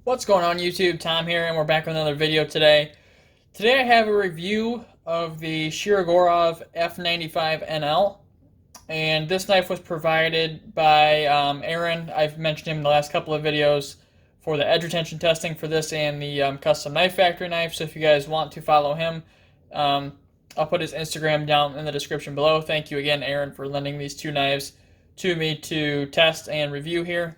What's going on YouTube? Tom here, and we're back with another video today. Today I have a review of the Shirogorov F95NL, and this knife was provided by Aaron. I've mentioned him in the last couple of videos for the edge retention testing for this and the custom knife factory knife, so if you guys want to follow him, I'll put his Instagram down in the description below. Thank you again, Aaron, for lending these two knives to me to test and review here.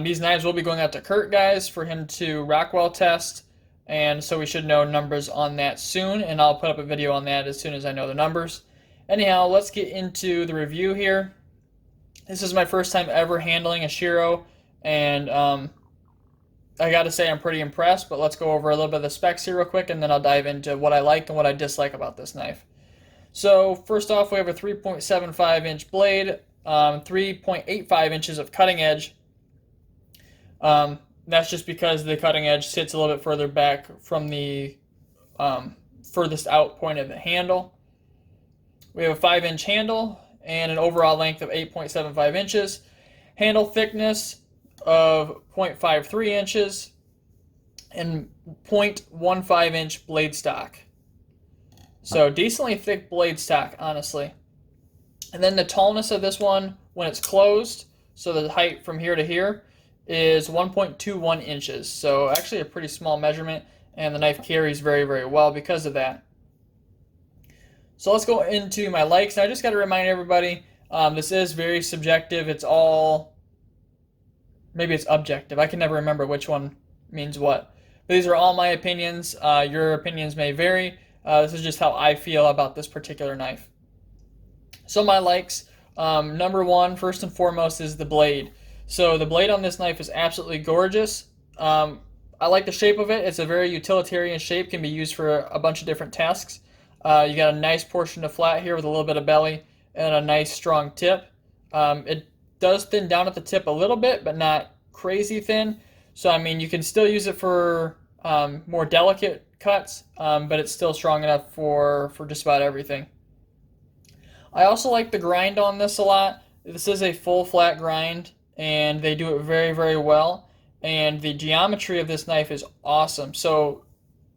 These knives will be going out to Kurt, guys, for him to Rockwell test, and so we should know numbers on that soon, and I'll put up a video on that as soon as I know the numbers. Anyhow, let's get into the review here. This is my first time ever handling a Shiro, and I gotta say I'm pretty impressed, but let's go over a little bit of the specs here real quick, and then I'll dive into what I like and what I dislike about this knife. So first off, we have a 3.75 inch blade, 3.85 inches of cutting edge. That's just because the cutting edge sits a little bit further back from the furthest out point of the handle. We have a 5-inch handle and an overall length of 8.75 inches. Handle thickness of 0.53 inches and 0.15 inch blade stock. So decently thick blade stock, honestly. And then the tallness of this one when it's closed, so the height from here to here, is 1.21 inches. So actually a pretty small measurement, and the knife carries very, very well because of that. So let's go into my likes. I just got to remind everybody, this is very subjective. It's all, maybe it's objective. I can never remember which one means what. But these are all my opinions. Your opinions may vary. This is just how I feel about this particular knife. So my likes, number one, first and foremost, is the blade. So the blade on this knife is absolutely gorgeous. I like the shape of it. It's a very utilitarian shape, can be used for a bunch of different tasks. You got a nice portion of flat here with a little bit of belly and a nice strong tip. It does thin down at the tip a little bit, but not crazy thin. So I mean, you can still use it for more delicate cuts, but it's still strong enough for just about everything. I also like the grind on this a lot. This is a full flat grind, and they do it very, very well. And the geometry of this knife is awesome. So,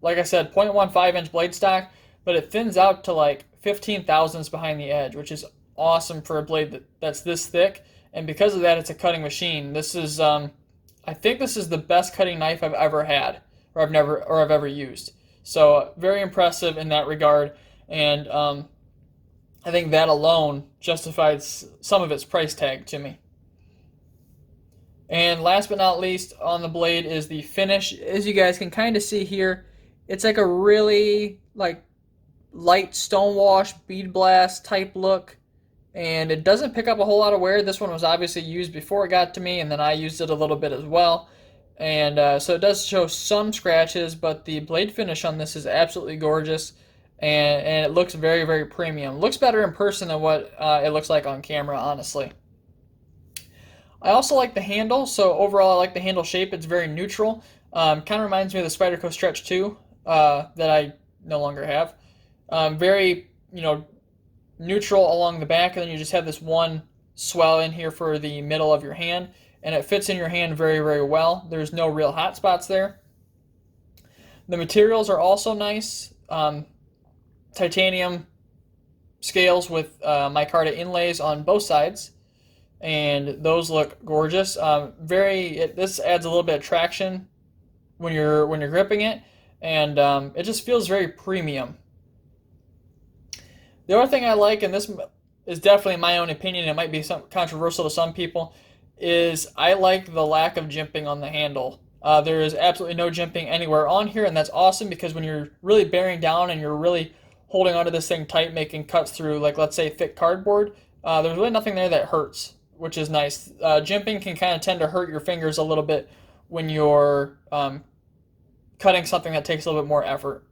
like I said, 0.15 inch blade stock, but it thins out to like 15 thousandths behind the edge, which is awesome for a blade that's this thick. And because of that, it's a cutting machine. This is, I think this is the best cutting knife I've ever had, or I've ever used. So very impressive in that regard, and I think that alone justifies some of its price tag to me. And last but not least on the blade is the finish. As you guys can kind of see here, it's like a really like light stonewash bead blast type look, and it doesn't pick up a whole lot of wear. This one was obviously used before it got to me, and then I used it a little bit as well, and so it does show some scratches, but the blade finish on this is absolutely gorgeous, and it looks very, very premium. Looks better in person than what it looks like on camera, honestly. I also like the handle. So overall, I like the handle shape. It's very neutral. Kind of reminds me of the Spyderco Stretch 2 that I no longer have. Very, neutral along the back, and then you just have this one swell in here for the middle of your hand, and it fits in your hand very, very well. There's no real hot spots there. The materials are also nice. Titanium scales with micarta inlays on both sides, and those look gorgeous. This adds a little bit of traction when you're gripping it, and it just feels very premium. The other thing I like, and this is definitely my own opinion, it might be controversial to some people, is I like the lack of jimping on the handle. There is absolutely no jimping anywhere on here, and that's awesome because when you're really bearing down and you're really holding onto this thing tight, making cuts through, like, let's say, thick cardboard, there's really nothing there that hurts, which is nice. Jimping can kind of tend to hurt your fingers a little bit when you're cutting something that takes a little bit more effort.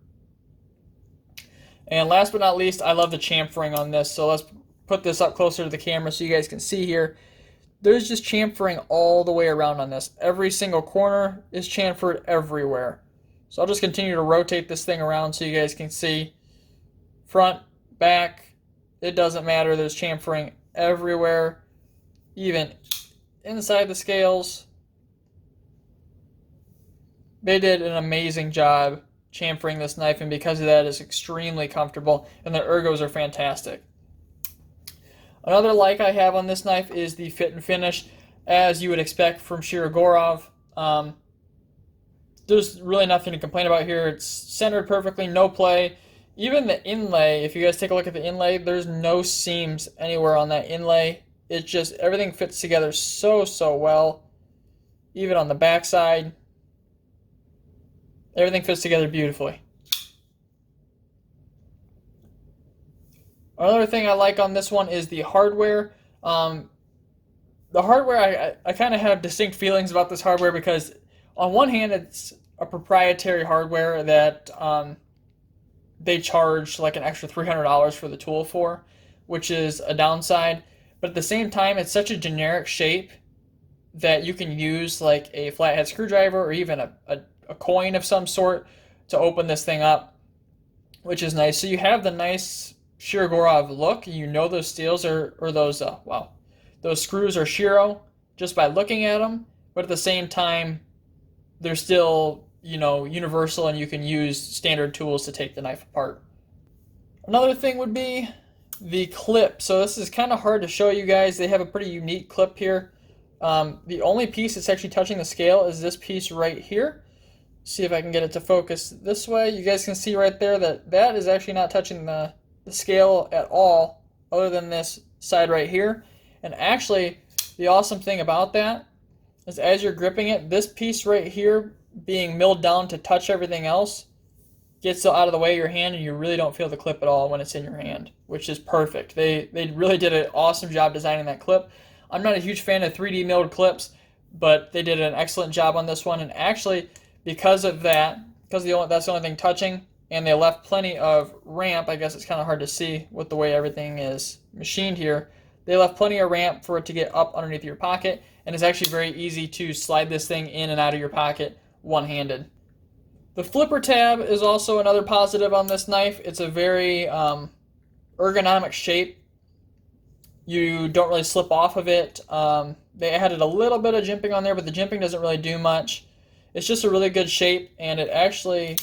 And last but not least, I love the chamfering on this. So let's put this up closer to the camera so you guys can see here. There's just chamfering all the way around on this. Every single corner is chamfered everywhere. So I'll just continue to rotate this thing around so you guys can see. Front, back, it doesn't matter. There's chamfering everywhere, even inside the scales. They did an amazing job chamfering this knife, and because of that, it's extremely comfortable, and the ergos are fantastic. Another like I have on this knife is the fit and finish, as you would expect from Shirogorov. There's really nothing to complain about here. It's centered perfectly, no play. Even the inlay, if you guys take a look at the inlay, there's no seams anywhere on that inlay. It just, everything fits together so well. Even on the backside, everything fits together beautifully. Another thing I like on this one is the hardware. The hardware, I kind of have distinct feelings about this hardware because on one hand, it's a proprietary hardware that they charge like an extra $300 for the tool for, which is a downside. But at the same time, it's such a generic shape that you can use like a flathead screwdriver or even a coin of some sort to open this thing up, which is nice. So you have the nice Shirogorov look. You know those steels are, or those, those screws are Shiro just by looking at them. But at the same time, they're still, you know, universal, and you can use standard tools to take the knife apart. Another thing would be the clip. So this is kind of hard to show you guys. They have a pretty unique clip here. The only piece that's actually touching the scale is this piece right here. See if I can get it to focus this way. You guys can see right there that that is actually not touching the scale at all, other than this side right here. And actually, the awesome thing about that is as you're gripping it, this piece right here being milled down to touch everything else gets out of the way of your hand, and you really don't feel the clip at all when it's in your hand, which is perfect. They really did an awesome job designing that clip. I'm not a huge fan of 3D milled clips, but they did an excellent job on this one. And actually, because of that, because that's the only thing touching, and they left plenty of ramp, I guess it's kind of hard to see with the way everything is machined here. They left plenty of ramp for it to get up underneath your pocket, and it's actually very easy to slide this thing in and out of your pocket one-handed. The flipper tab is also another positive on this knife. It's a very ergonomic shape. You don't really slip off of it. They added a little bit of jimping on there, but the jimping doesn't really do much. It's just a really good shape, and it actually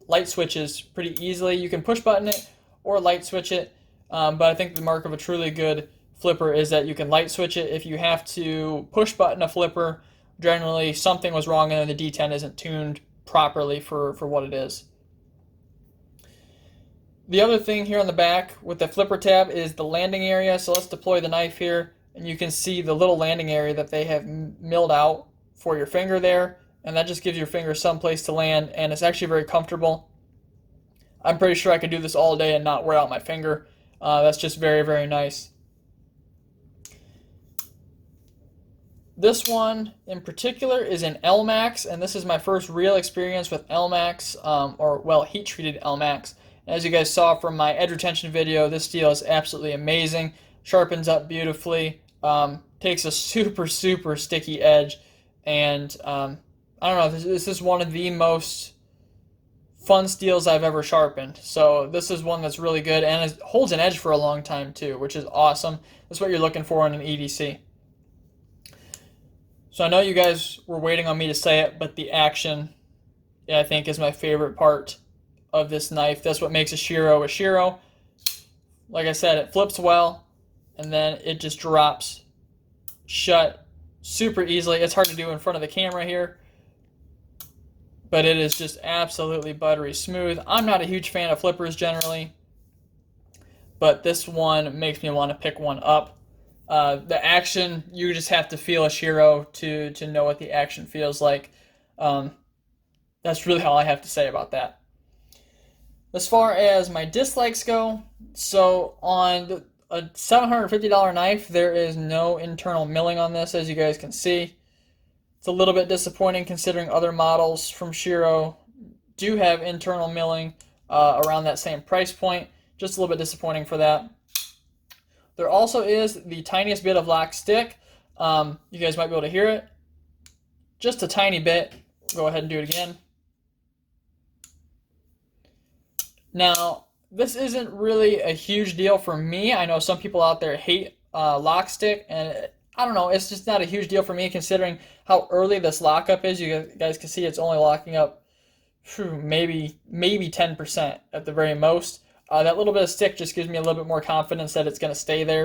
light switches pretty easily. You can push button it or light switch it, but I think the mark of a truly good flipper is that you can light switch it. If you have to push button a flipper, generally something was wrong and the D10 isn't tuned properly for what it is. The other thing here on the back with the flipper tab is the landing area. So let's deploy the knife here, and you can see the little landing area that they have milled out for your finger there, and that just gives your finger some place to land, and it's actually very comfortable. I'm pretty sure I could do this all day and not wear out my finger. That's just very nice. This one in particular is an LMAX, and this is my first real experience with LMAX, heat-treated LMAX. As you guys saw from my edge retention video, this steel is absolutely amazing. Sharpens up beautifully, takes a super sticky edge, and I don't know, this is one of the most fun steels I've ever sharpened. So this is one that's really good, and it holds an edge for a long time too, which is awesome. That's what you're looking for in an EDC. So I know you guys were waiting on me to say it, but the action, I think, is my favorite part of this knife. That's what makes a Shiro a Shiro. Like I said, it flips well, and then it just drops shut super easily. It's hard to do in front of the camera here, but it is just absolutely buttery smooth. I'm not a huge fan of flippers generally, but this one makes me want to pick one up. The action, you just have to feel a Shiro to know what the action feels like. That's really all I have to say about that. As far as my dislikes go, so on a $750 knife, there is no internal milling on this, as you guys can see. It's a little bit disappointing considering other models from Shiro do have internal milling around that same price point. Just a little bit disappointing for that. There also is the tiniest bit of lock stick. You guys might be able to hear it. Just a tiny bit. Go ahead and do it again. Now, this isn't really a huge deal for me. I know some people out there hate lock stick, and I don't know, it's just not a huge deal for me considering how early this lockup is. You guys can see it's only locking up maybe 10% at the very most. That little bit of stick just gives me a little bit more confidence that it's going to stay there.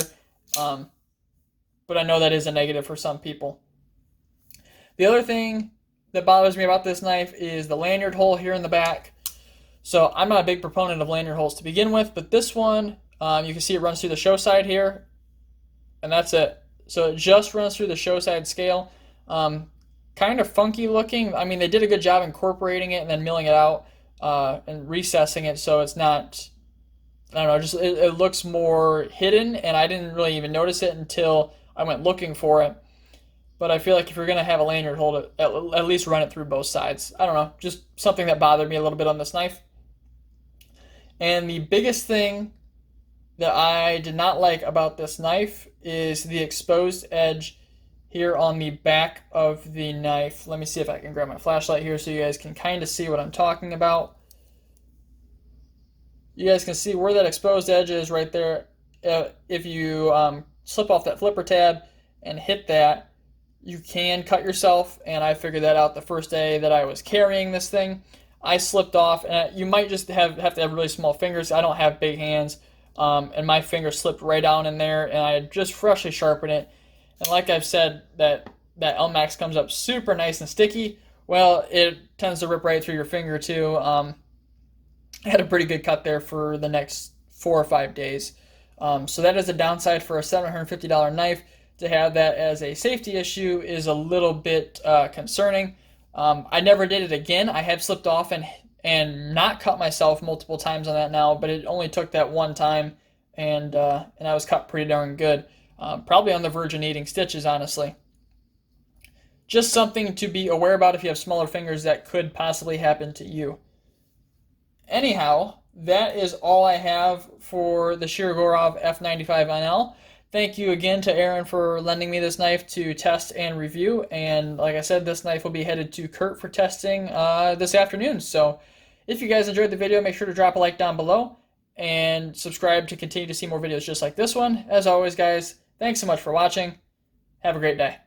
But I know that is a negative for some people. The other thing that bothers me about this knife is the lanyard hole here in the back. So I'm not a big proponent of lanyard holes to begin with, but this one, you can see it runs through the show side here, and that's it. So it just runs through the show side scale. Kind of funky looking. I mean, they did a good job incorporating it and then milling it out and recessing it so it's not, I don't know, just it looks more hidden, and I didn't really even notice it until I went looking for it. But I feel like if you're going to have a lanyard, hold it, at least run it through both sides. I don't know, just something that bothered me a little bit on this knife. And the biggest thing that I did not like about this knife is the exposed edge here on the back of the knife. Let me see if I can grab my flashlight here so you guys can kind of see what I'm talking about. You guys can see where that exposed edge is right there. If you slip off that flipper tab and hit that, you can cut yourself, and I figured that out the first day that I was carrying this thing. I slipped off, and you might just have to have really small fingers. I don't have big hands, and my finger slipped right down in there, and I just freshly sharpened it. And like I've said, that LMAX comes up super nice and sticky. Well, it tends to rip right through your finger too. I had a pretty good cut there for the next 4 or 5 days. So that is a downside for a $750 knife. To have that as a safety issue is a little bit concerning. I never did it again. I have slipped off and not cut myself multiple times on that now, but it only took that one time, and I was cut pretty darn good. Probably on the verge of needing stitches, honestly. Just something to be aware about if you have smaller fingers that could possibly happen to you. Anyhow, that is all I have for the Shirogorov F95NL. Thank you again to Aaron for lending me this knife to test and review. And like I said, this knife will be headed to Kurt for testing this afternoon. So if you guys enjoyed the video, make sure to drop a like down below and subscribe to continue to see more videos just like this one. As always, guys, thanks so much for watching. Have a great day.